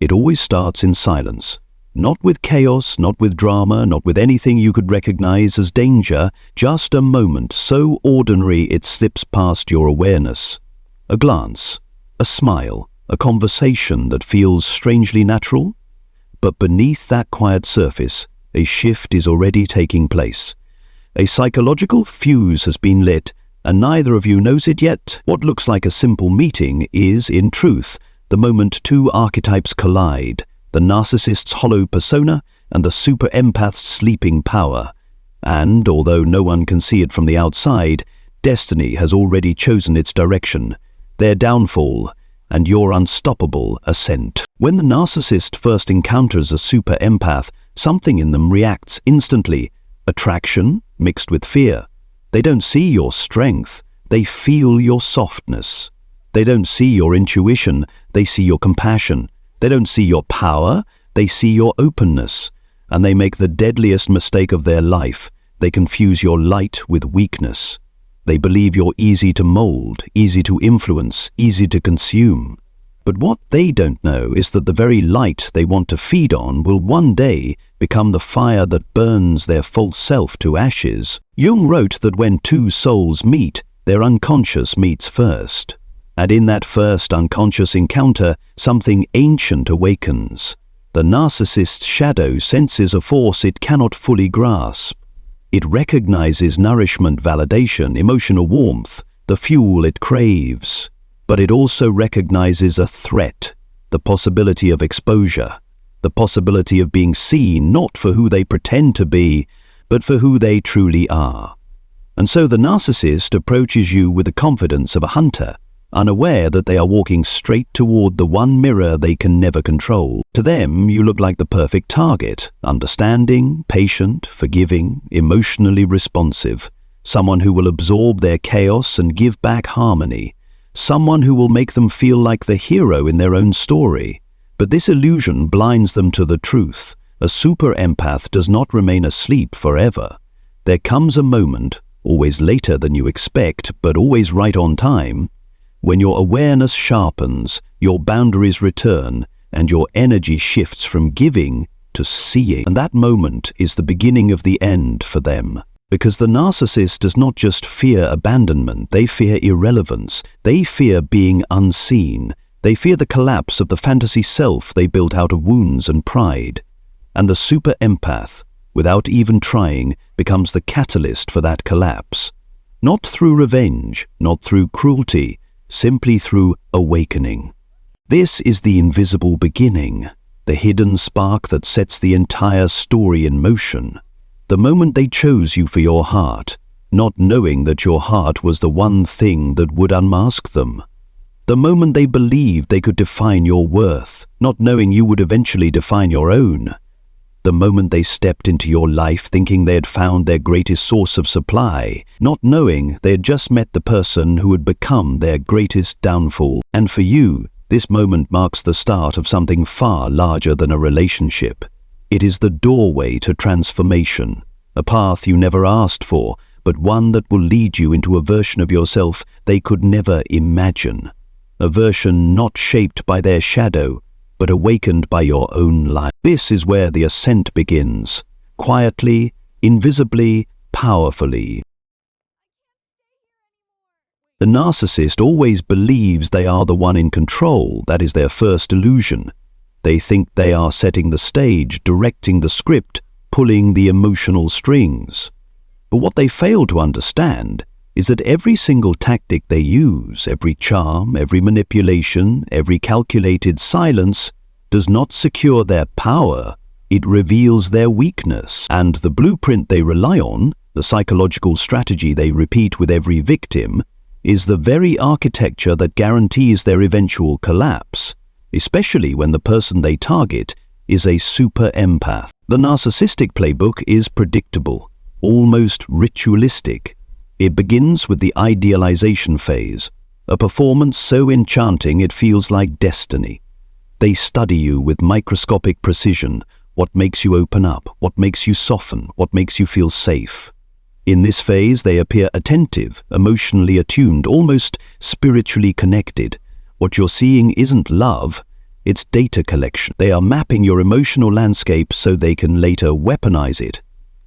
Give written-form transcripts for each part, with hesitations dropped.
It always starts in silence. Not with chaos, not with drama, not with anything you could recognize as danger, just a moment so ordinary it slips past your awareness. A glance, a smile, a conversation that feels strangely natural. But beneath that quiet surface, a shift is already taking place. A psychological fuse has been lit, and neither of you knows it yet. What looks like a simple meeting is, in truth, the moment two archetypes collide, the narcissist's hollow persona and the super empath's sleeping power. And, although no one can see it from the outside, destiny has already chosen its direction, their downfall, and your unstoppable ascent. When the narcissist first encounters a super empath, something in them reacts instantly. Attraction mixed with fear. They don't see your strength, they feel your softness. They don't see your intuition, they see your compassion. They don't see your power, they see your openness. And they make the deadliest mistake of their life. They confuse your light with weakness. They believe you're easy to mold, easy to influence, easy to consume. But what they don't know is that the very light they want to feed on will one day become the fire that burns their false self to ashes. Jung wrote that when two souls meet, their unconscious meets first. And in that first unconscious encounter, something ancient awakens. The narcissist's shadow senses a force it cannot fully grasp. It recognizes nourishment, validation, emotional warmth, the fuel it craves. But it also recognizes a threat, the possibility of exposure, the possibility of being seen not for who they pretend to be, but for who they truly are. And so the narcissist approaches you with the confidence of a hunter, unaware that they are walking straight toward the one mirror they can never control. To them, you look like the perfect target, understanding, patient, forgiving, emotionally responsive, someone who will absorb their chaos and give back harmony, someone who will make them feel like the hero in their own story. But this illusion blinds them to the truth. A super empath does not remain asleep forever. There comes a moment, always later than you expect, but always right on time, when your awareness sharpens, your boundaries return, and your energy shifts from giving to seeing. And that moment is the beginning of the end for them. Because the narcissist does not just fear abandonment, they fear irrelevance. They fear being unseen. They fear the collapse of the fantasy self they built out of wounds and pride. And the super empath, without even trying, becomes the catalyst for that collapse. Not through revenge, not through cruelty, simply through awakening. This is the invisible beginning, the hidden spark that sets the entire story in motion. The moment they chose you for your heart, not knowing that your heart was the one thing that would unmask them. The moment they believed they could define your worth, not knowing you would eventually define your own. The moment they stepped into your life thinking they had found their greatest source of supply, not knowing they had just met the person who had become their greatest downfall. And for you, this moment marks the start of something far larger than a relationship. It is the doorway to transformation, a path you never asked for, but one that will lead you into a version of yourself they could never imagine. A version not shaped by their shadow, but awakened by your own light. This is where the ascent begins, quietly, invisibly, powerfully. The narcissist always believes they are the one in control. That is their first illusion. They think they are setting the stage, directing the script, pulling the emotional strings. But what they fail to understand is that every single tactic they use, every charm, every manipulation, every calculated silence, does not secure their power. It reveals their weakness. And the blueprint they rely on, the psychological strategy they repeat with every victim, is the very architecture that guarantees their eventual collapse, especially when the person they target is a super empath. The narcissistic playbook is predictable, almost ritualistic. It begins with the idealization phase, a performance so enchanting it feels like destiny. They study you with microscopic precision, what makes you open up, what makes you soften, what makes you feel safe. In this phase, they appear attentive, emotionally attuned, almost spiritually connected. What you're seeing isn't love, It's data collection. They are mapping your emotional landscape so they can later weaponize it.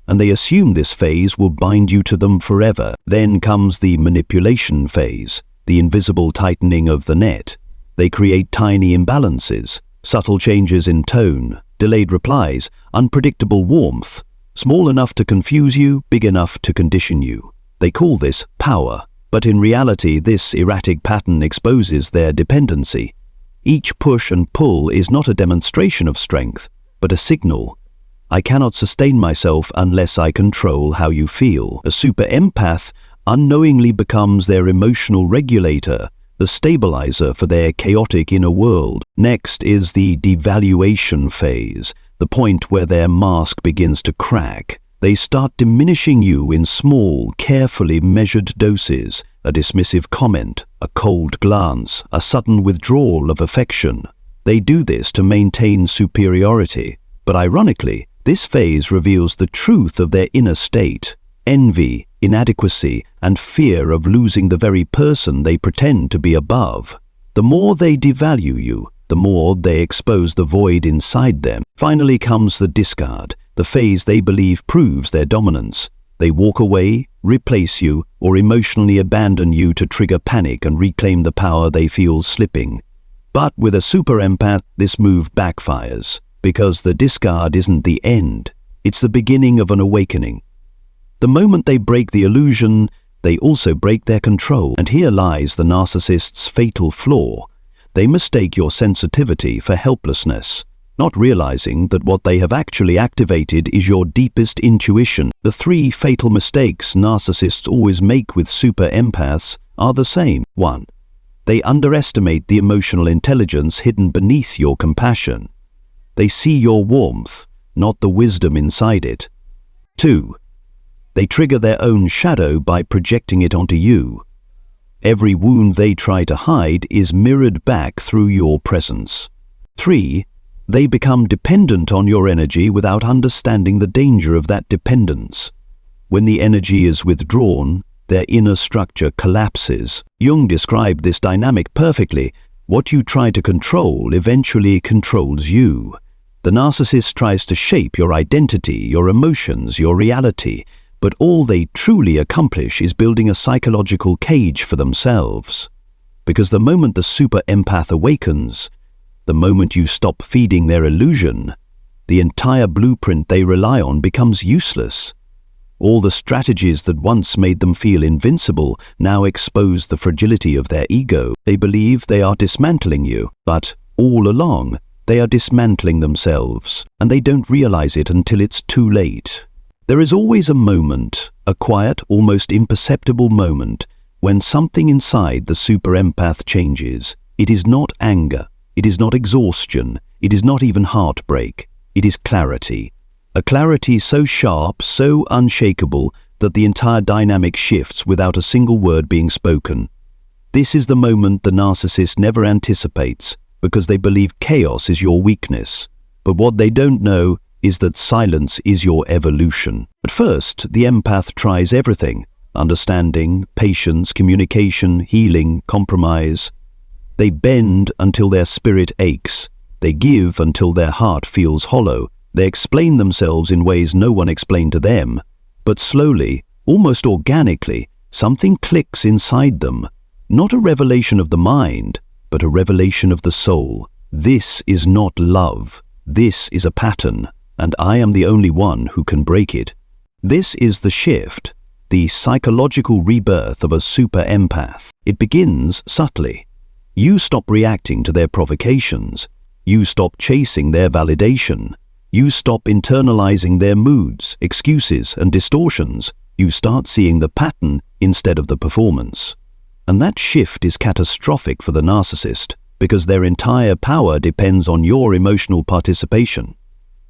And they assume this phase will bind you to them forever. Then comes the manipulation phase, the invisible tightening of the net. They create tiny imbalances, subtle changes in tone, delayed replies, unpredictable warmth, small enough to confuse you, big enough to condition you. They call this power, but in reality this erratic pattern exposes their dependency. Each push and pull is not a demonstration of strength, but a signal. I cannot sustain myself unless I control how you feel. A super empath unknowingly becomes their emotional regulator, the stabilizer for their chaotic inner world. Next is the devaluation phase, the point where their mask begins to crack. They start diminishing you in small, carefully measured doses, a dismissive comment, a cold glance, a sudden withdrawal of affection. They do this to maintain superiority, but ironically, this phase reveals the truth of their inner state: envy, inadequacy, and fear of losing the very person they pretend to be above. The more they devalue you, the more they expose the void inside them. Finally comes the discard, the phase they believe proves their dominance. They walk away, replace you, or emotionally abandon you to trigger panic and reclaim the power they feel slipping. But with a super empath, this move backfires, because the discard isn't the end, it's the beginning of an awakening. The moment they break the illusion, they also break their control. And here lies the narcissist's fatal flaw. They mistake your sensitivity for helplessness, not realizing that what they have actually activated is your deepest intuition. The three fatal mistakes narcissists always make with super empaths are the same. 1. They underestimate the emotional intelligence hidden beneath your compassion. They see your warmth, not the wisdom inside it. 2. They trigger their own shadow by projecting it onto you. Every wound they try to hide is mirrored back through your presence. 3. They become dependent on your energy without understanding the danger of that dependence. When the energy is withdrawn, their inner structure collapses. Jung described this dynamic perfectly. What you try to control eventually controls you. The narcissist tries to shape your identity, your emotions, your reality, but all they truly accomplish is building a psychological cage for themselves. Because the moment the super empath awakens, the moment you stop feeding their illusion, the entire blueprint they rely on becomes useless. All the strategies that once made them feel invincible now expose the fragility of their ego. They believe they are dismantling you, but all along, they are dismantling themselves, and they don't realize it until it's too late. There is always a moment, a quiet, almost imperceptible moment, when something inside the super empath changes. It is not anger, it is not exhaustion, it is not even heartbreak, it is clarity. A clarity so sharp, so unshakable, that the entire dynamic shifts without a single word being spoken. This is the moment the narcissist never anticipates, because they believe chaos is your weakness. But what they don't know is that silence is your evolution. At first, the empath tries everything: understanding, patience, communication, healing, compromise. They bend until their spirit aches. They give until their heart feels hollow. They explain themselves in ways no one explained to them. But slowly, almost organically, something clicks inside them. Not a revelation of the mind, but a revelation of the soul. This is not love. This is a pattern, and I am the only one who can break it. This is the shift, the psychological rebirth of a super empath. It begins subtly. You stop reacting to their provocations. You stop chasing their validation. You stop internalizing their moods, excuses, and distortions. You start seeing the pattern instead of the performance. And that shift is catastrophic for the narcissist, because their entire power depends on your emotional participation.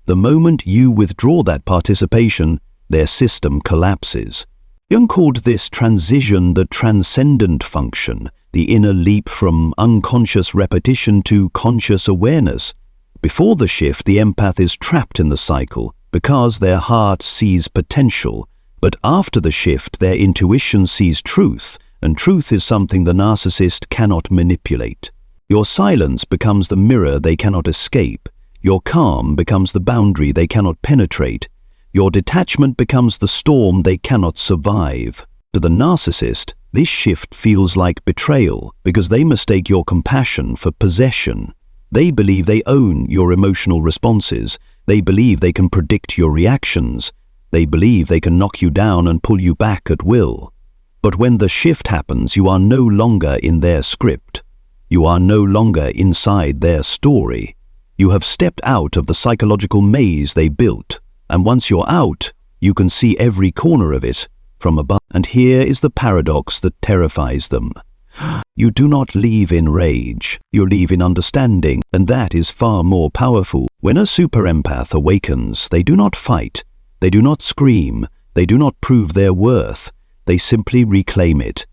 The moment you withdraw that participation, their system collapses. Jung called this transition the transcendent function, the inner leap from unconscious repetition to conscious awareness. Before the shift, the empath is trapped in the cycle because their heart sees potential, but after the shift, their intuition sees truth, and truth is something the narcissist cannot manipulate. Your silence becomes the mirror they cannot escape. Your calm becomes the boundary they cannot penetrate. Your detachment becomes the storm they cannot survive. To the narcissist, this shift feels like betrayal because they mistake your compassion for possession. They believe they own your emotional responses. They believe they can predict your reactions. They believe they can knock you down and pull you back at will. But when the shift happens, you are no longer in their script. You are no longer inside their story. You have stepped out of the psychological maze they built. And once you're out, you can see every corner of it from above. And here is the paradox that terrifies them. You do not leave in rage, you leave in understanding, and that is far more powerful. When a super empath awakens, they do not fight, they do not scream, they do not prove their worth, they simply reclaim it.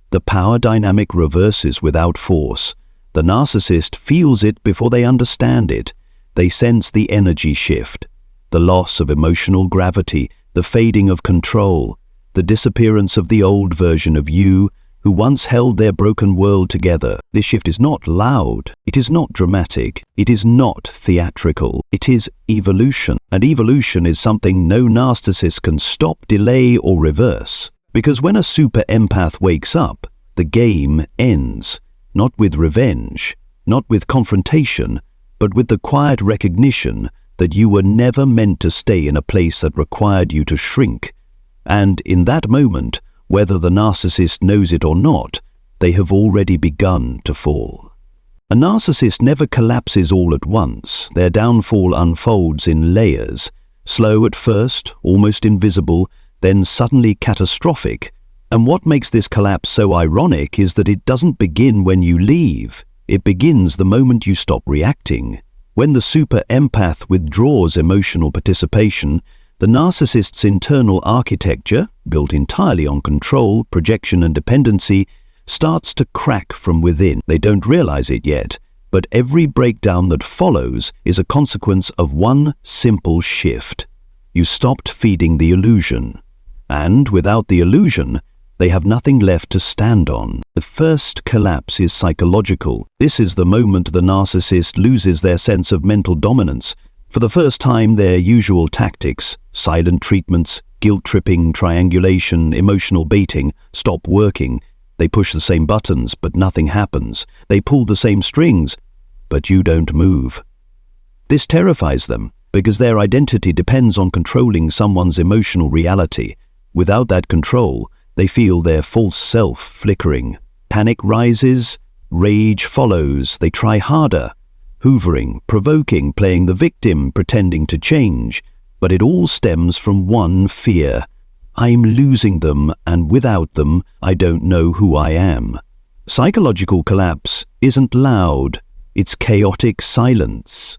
The power dynamic reverses without force. The narcissist feels it before they understand it. They sense the energy shift, the loss of emotional gravity, the fading of control, the disappearance of the old version of you who once held their broken world together. This shift is not loud, it is not dramatic, it is not theatrical, it is evolution. And evolution is something no narcissist can stop, delay, or reverse. Because when a super empath wakes up, the game ends, not with revenge, not with confrontation, but with the quiet recognition that you were never meant to stay in a place that required you to shrink. And in that moment, whether the narcissist knows it or not, they have already begun to fall. A narcissist never collapses all at once. Their downfall unfolds in layers, slow at first, almost invisible, then suddenly catastrophic. And what makes this collapse so ironic is that it doesn't begin when you leave. It begins the moment you stop reacting. When the super empath withdraws emotional participation, the narcissist's internal architecture, built entirely on control, projection, and dependency, starts to crack from within. They don't realize it yet, but every breakdown that follows is a consequence of one simple shift. You stopped feeding the illusion. And without the illusion, they have nothing left to stand on. The first collapse is psychological. This is the moment the narcissist loses their sense of mental dominance. For the first time, their usual tactics, silent treatments, guilt-tripping, triangulation, emotional baiting, stop working. They push the same buttons, but nothing happens. They pull the same strings, but you don't move. This terrifies them, because their identity depends on controlling someone's emotional reality. Without that control, they feel their false self flickering. Panic rises, rage follows, they try harder. Hoovering, provoking, playing the victim, pretending to change. But it all stems from one fear. I'm losing them, and without them, I don't know who I am. Psychological collapse isn't loud, it's chaotic silence.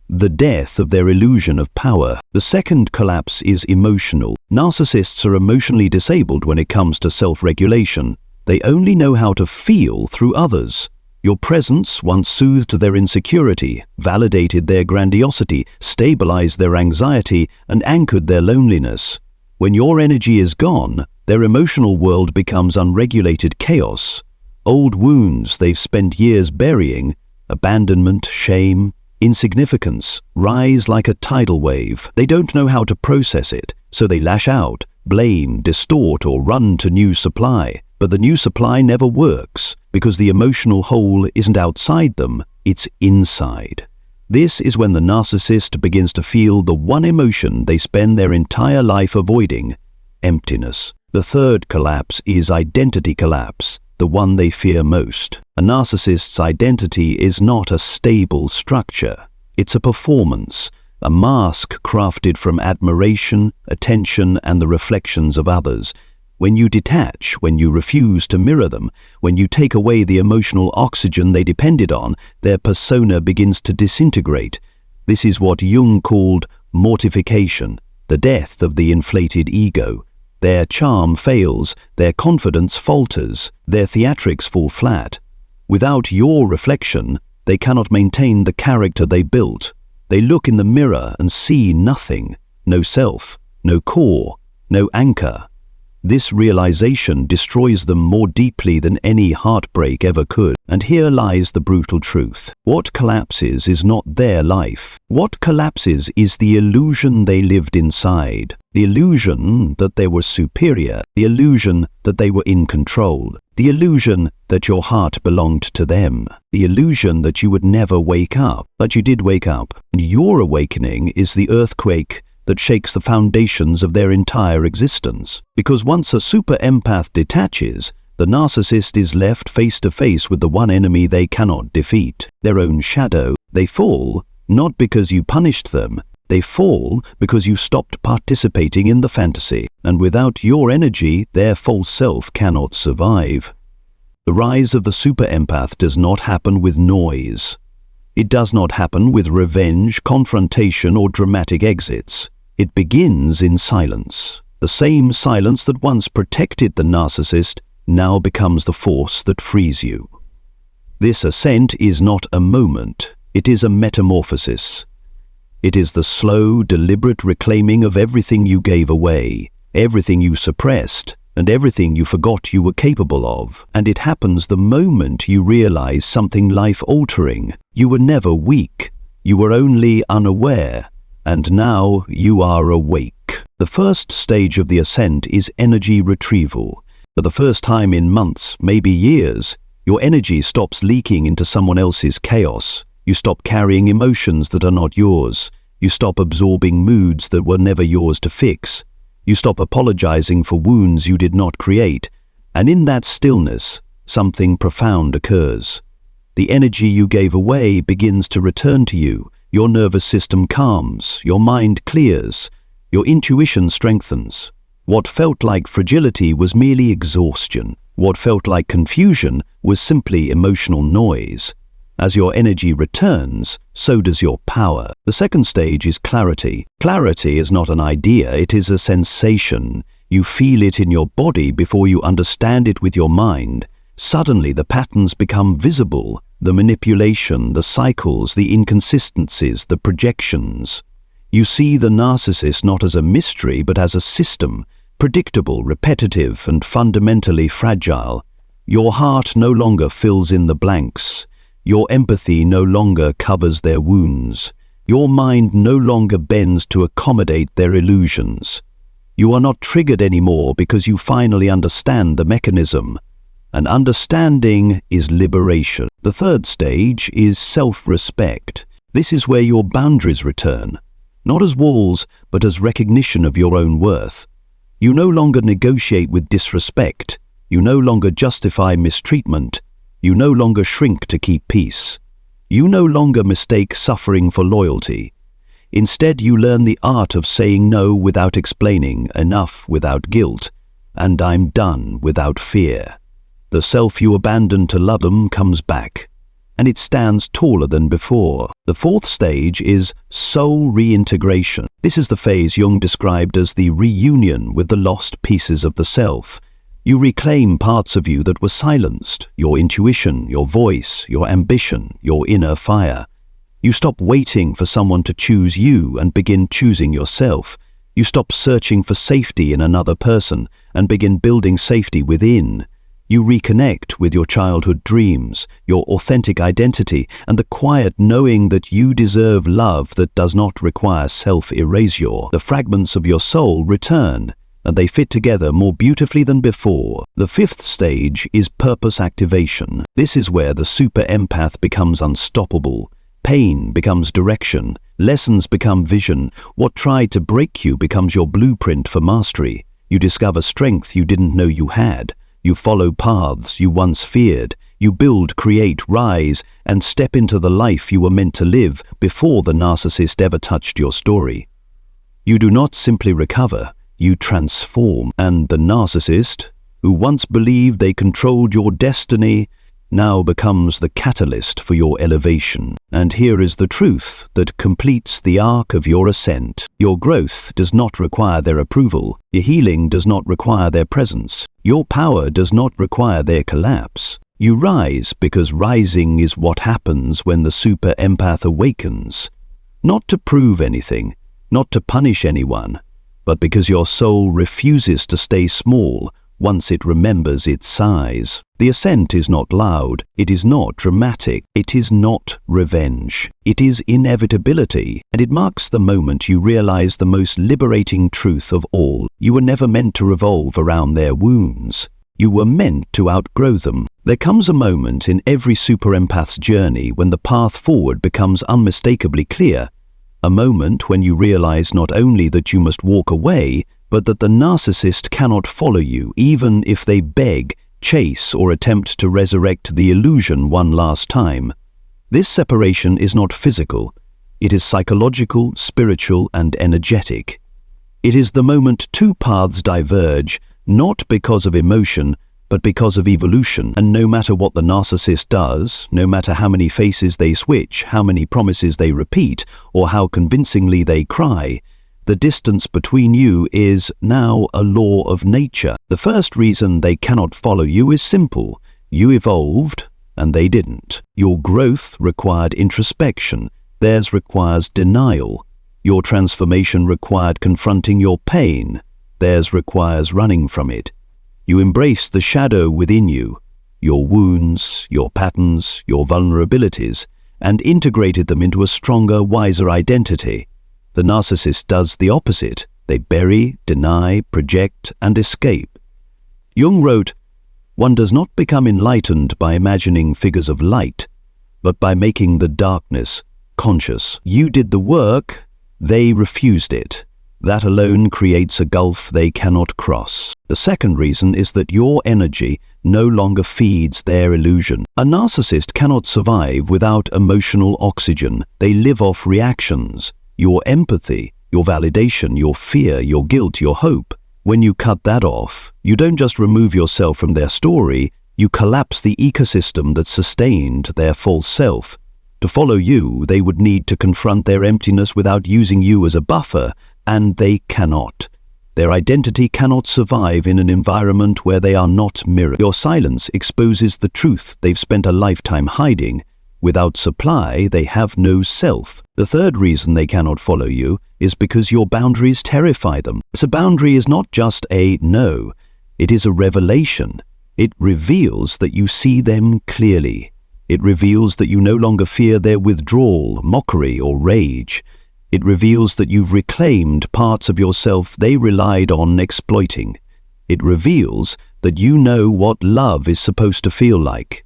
The death of their illusion of power. The second collapse is emotional. Narcissists are emotionally disabled when it comes to self-regulation. They only know how to feel through others. Your presence once soothed their insecurity, validated their grandiosity, stabilized their anxiety, and anchored their loneliness. When your energy is gone, their emotional world becomes unregulated chaos. Old wounds they've spent years burying, abandonment, shame, insignificance, rise like a tidal wave. They don't know how to process it, so they lash out, blame, distort, or run to new supply. But the new supply never works, because the emotional hole isn't outside them, it's inside. This is when the narcissist begins to feel the one emotion they spend their entire life avoiding: emptiness. The third collapse is identity collapse, the one they fear most. A narcissist's identity is not a stable structure. It's a performance, a mask crafted from admiration, attention, and the reflections of others. When you detach, when you refuse to mirror them, when you take away the emotional oxygen they depended on, their persona begins to disintegrate. This is what Jung called mortification, the death of the inflated ego. Their charm fails, their confidence falters, their theatrics fall flat. Without your reflection, they cannot maintain the character they built. They look in the mirror and see nothing, no self, no core, no anchor. This realization destroys them more deeply than any heartbreak ever could. And here lies the brutal truth. What collapses is not their life. What collapses is the illusion they lived inside. The illusion that they were superior. The illusion that they were in control. The illusion that your heart belonged to them. The illusion that you would never wake up. But you did wake up. And your awakening is the earthquake that shakes the foundations of their entire existence. Because once a super empath detaches, the narcissist is left face to face with the one enemy they cannot defeat, their own shadow. They fall, not because you punished them. They fall because you stopped participating in the fantasy. And without your energy, their false self cannot survive. The rise of the super empath does not happen with noise. It does not happen with revenge, confrontation, or dramatic exits. It begins in silence. The same silence that once protected the narcissist now becomes the force that frees you. This ascent is not a moment. It is a metamorphosis. It is the slow, deliberate reclaiming of everything you gave away, everything you suppressed, and everything you forgot you were capable of. And it happens the moment you realize something life-altering. You were never weak. You were only unaware. And now you are awake. The first stage of the ascent is energy retrieval. For the first time in months, maybe years, your energy stops leaking into someone else's chaos. You stop carrying emotions that are not yours. You stop absorbing moods that were never yours to fix. You stop apologizing for wounds you did not create. And in that stillness, something profound occurs. The energy you gave away begins to return to you. Your nervous system calms, your mind clears, your intuition strengthens. What felt like fragility was merely exhaustion. What felt like confusion was simply emotional noise. As your energy returns, so does your power. The second stage is clarity. Clarity is not an idea, it is a sensation. You feel it in your body before you understand it with your mind. Suddenly the patterns become visible. The manipulation, the cycles, the inconsistencies, the projections. You see the narcissist not as a mystery but as a system, predictable, repetitive, and fundamentally fragile. Your heart no longer fills in the blanks. Your empathy no longer covers their wounds. Your mind no longer bends to accommodate their illusions. You are not triggered anymore because you finally understand the mechanism. And understanding is liberation. The third stage is self-respect. This is where your boundaries return, not as walls, but as recognition of your own worth. You no longer negotiate with disrespect. You no longer justify mistreatment. You no longer shrink to keep peace. You no longer mistake suffering for loyalty. Instead, you learn the art of saying no without explaining, enough without guilt, and I'm done without fear. The self you abandoned to love them comes back, and it stands taller than before. The fourth stage is soul reintegration. This is the phase Jung described as the reunion with the lost pieces of the self. You reclaim parts of you that were silenced, your intuition, your voice, your ambition, your inner fire. You stop waiting for someone to choose you and begin choosing yourself. You stop searching for safety in another person and begin building safety within. You reconnect with your childhood dreams, your authentic identity, and the quiet knowing that you deserve love that does not require self-erasure. The fragments of your soul return, and they fit together more beautifully than before. The fifth stage is purpose activation. This is where the super empath becomes unstoppable. Pain becomes direction. Lessons become vision. What tried to break you becomes your blueprint for mastery. You discover strength you didn't know you had. You follow paths you once feared. You build, create, rise, and step into the life you were meant to live before the narcissist ever touched your story. You do not simply recover, you transform. And the narcissist, who once believed they controlled your destiny, now becomes the catalyst for your elevation. And here is the truth that completes the arc of your ascent. Your growth does not require their approval. Your healing does not require their presence. Your power does not require their collapse. You rise because rising is what happens when the super empath awakens. Not to prove anything, not to punish anyone, but because your soul refuses to stay small once it remembers its size. The ascent is not loud, it is not dramatic, it is not revenge. It is inevitability, and it marks the moment you realize the most liberating truth of all. You were never meant to revolve around their wounds. You were meant to outgrow them. There comes a moment in every super empath's journey when the path forward becomes unmistakably clear. A moment when you realize not only that you must walk away, but that the narcissist cannot follow you, even if they beg, chase, or attempt to resurrect the illusion one last time. This separation is not physical. It is psychological, spiritual, and energetic. It is the moment two paths diverge, not because of emotion, but because of evolution. And no matter what the narcissist does, no matter how many faces they switch, how many promises they repeat, or how convincingly they cry, the distance between you is now a law of nature. The first reason they cannot follow you is simple. You evolved, and they didn't. Your growth required introspection. Theirs requires denial. Your transformation required confronting your pain. Theirs requires running from it. You embraced the shadow within you, your wounds, your patterns, your vulnerabilities, and integrated them into a stronger, wiser identity. The narcissist does the opposite. They bury, deny, project, and escape. Jung wrote, "One does not become enlightened by imagining figures of light, but by making the darkness conscious." You did the work, they refused it. That alone creates a gulf they cannot cross. The second reason is that your energy no longer feeds their illusion. A narcissist cannot survive without emotional oxygen. They live off reactions. Your empathy, your validation, your fear, your guilt, your hope. When you cut that off, you don't just remove yourself from their story, you collapse the ecosystem that sustained their false self. To follow you, they would need to confront their emptiness without using you as a buffer, and they cannot. Their identity cannot survive in an environment where they are not mirrored. Your silence exposes the truth they've spent a lifetime hiding. Without supply, they have no self. The third reason they cannot follow you is because your boundaries terrify them. So a boundary is not just a no, it is a revelation. It reveals that you see them clearly. It reveals that you no longer fear their withdrawal, mockery, or rage. It reveals that you've reclaimed parts of yourself they relied on exploiting. It reveals that you know what love is supposed to feel like.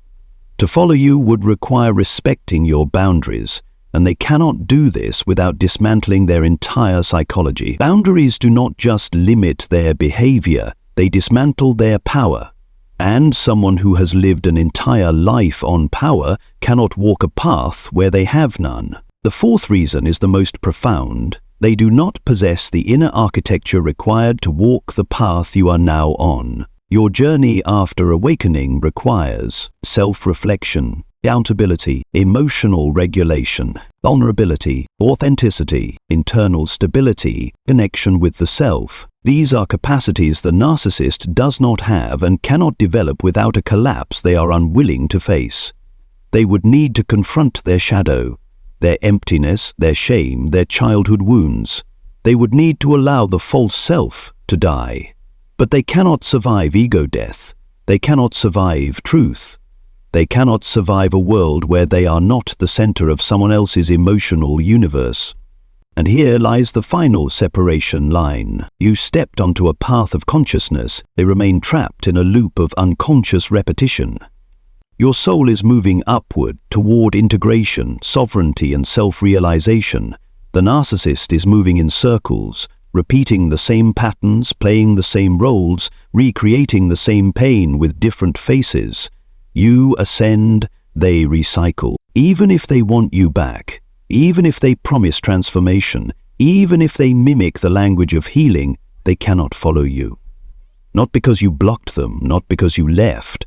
To follow you would require respecting your boundaries, and they cannot do this without dismantling their entire psychology. Boundaries do not just limit their behavior, they dismantle their power. And someone who has lived an entire life on power cannot walk a path where they have none. The fourth reason is the most profound. They do not possess the inner architecture required to walk the path you are now on. Your journey after awakening requires self-reflection, accountability, emotional regulation, vulnerability, authenticity, internal stability, connection with the self. These are capacities the narcissist does not have and cannot develop without a collapse they are unwilling to face. They would need to confront their shadow, their emptiness, their shame, their childhood wounds. They would need to allow the false self to die. But they cannot survive ego death. They cannot survive truth. They cannot survive a world where they are not the center of someone else's emotional universe. And here lies the final separation line. You stepped onto a path of consciousness. They remain trapped in a loop of unconscious repetition. Your soul is moving upward toward integration, sovereignty, and self-realization. The narcissist is moving in circles, repeating the same patterns, playing the same roles, recreating the same pain with different faces. You ascend, they recycle. Even if they want you back, even if they promise transformation, even if they mimic the language of healing, they cannot follow you. Not because you blocked them, not because you left,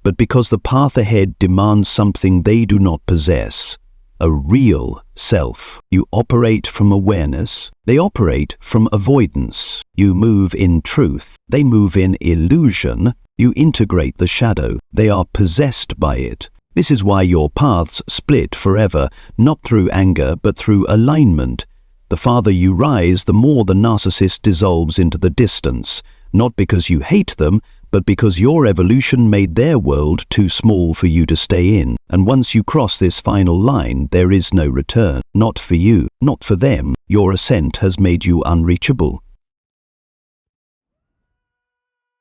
but because the path ahead demands something they do not possess. A real self. You operate from awareness. They operate from avoidance. You move in truth. They move in illusion. You integrate the shadow. They are possessed by it. This is why your paths split forever, not through anger, but through alignment. The farther you rise, the more the narcissist dissolves into the distance, not because you hate them, but because your evolution made their world too small for you to stay in. And once you cross this final line, there is no return. Not for you, not for them. Your ascent has made you unreachable.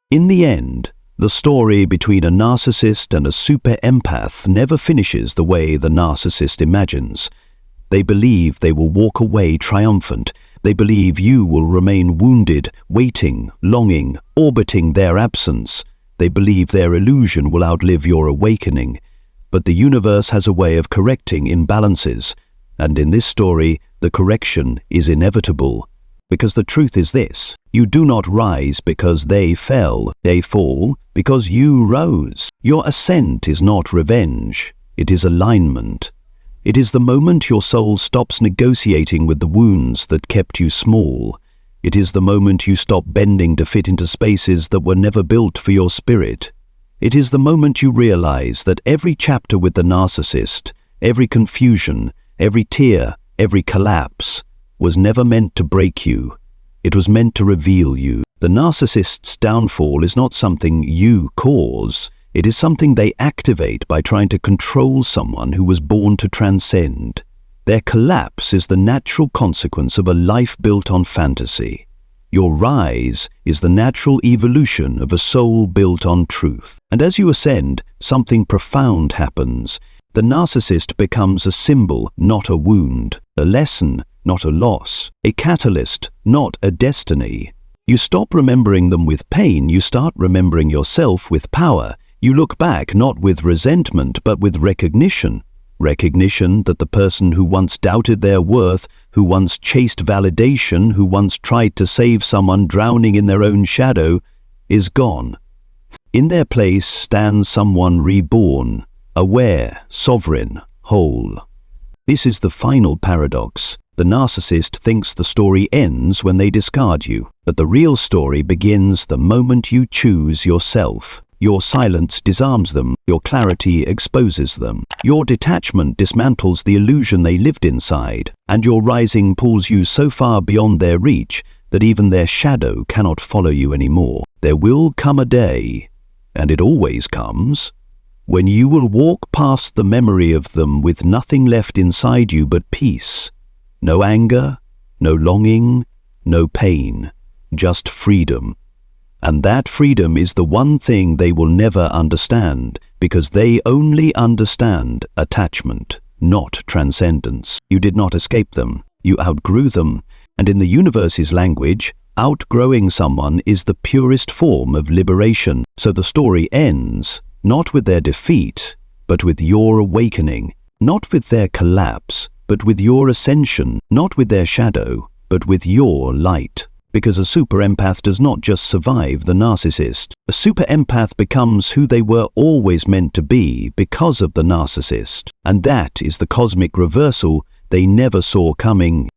In the end, the story between a narcissist and a super empath never finishes the way the narcissist imagines. They believe they will walk away triumphant. They believe you will remain wounded, waiting, longing, orbiting their absence. They believe their illusion will outlive your awakening. But the universe has a way of correcting imbalances, and in this story, the correction is inevitable. Because the truth is this: you do not rise because they fell. They fall because you rose. Your ascent is not revenge. It is alignment. It is the moment your soul stops negotiating with the wounds that kept you small. It is the moment you stop bending to fit into spaces that were never built for your spirit. It is the moment you realize that every chapter with the narcissist, every confusion, every tear, every collapse, was never meant to break you. It was meant to reveal you. The narcissist's downfall is not something you cause. It is something they activate by trying to control someone who was born to transcend. Their collapse is the natural consequence of a life built on fantasy. Your rise is the natural evolution of a soul built on truth. And as you ascend, something profound happens. The narcissist becomes a symbol, not a wound, a lesson, not a loss, a catalyst, not a destiny. You stop remembering them with pain, you start remembering yourself with power. You look back not with resentment, but with recognition. Recognition that the person who once doubted their worth, who once chased validation, who once tried to save someone drowning in their own shadow, is gone. In their place stands someone reborn, aware, sovereign, whole. This is the final paradox. The narcissist thinks the story ends when they discard you, but the real story begins the moment you choose yourself. Your silence disarms them, your clarity exposes them. Your detachment dismantles the illusion they lived inside, and your rising pulls you so far beyond their reach that even their shadow cannot follow you anymore. There will come a day, and it always comes, when you will walk past the memory of them with nothing left inside you but peace. No anger, no longing, no pain, just freedom. And that freedom is the one thing they will never understand, because they only understand attachment, not transcendence. You did not escape them, you outgrew them, and in the universe's language, outgrowing someone is the purest form of liberation. So the story ends, not with their defeat, but with your awakening, not with their collapse, but with your ascension, not with their shadow, but with your light. Because a super empath does not just survive the narcissist. A super empath becomes who they were always meant to be because of the narcissist. And that is the cosmic reversal they never saw coming.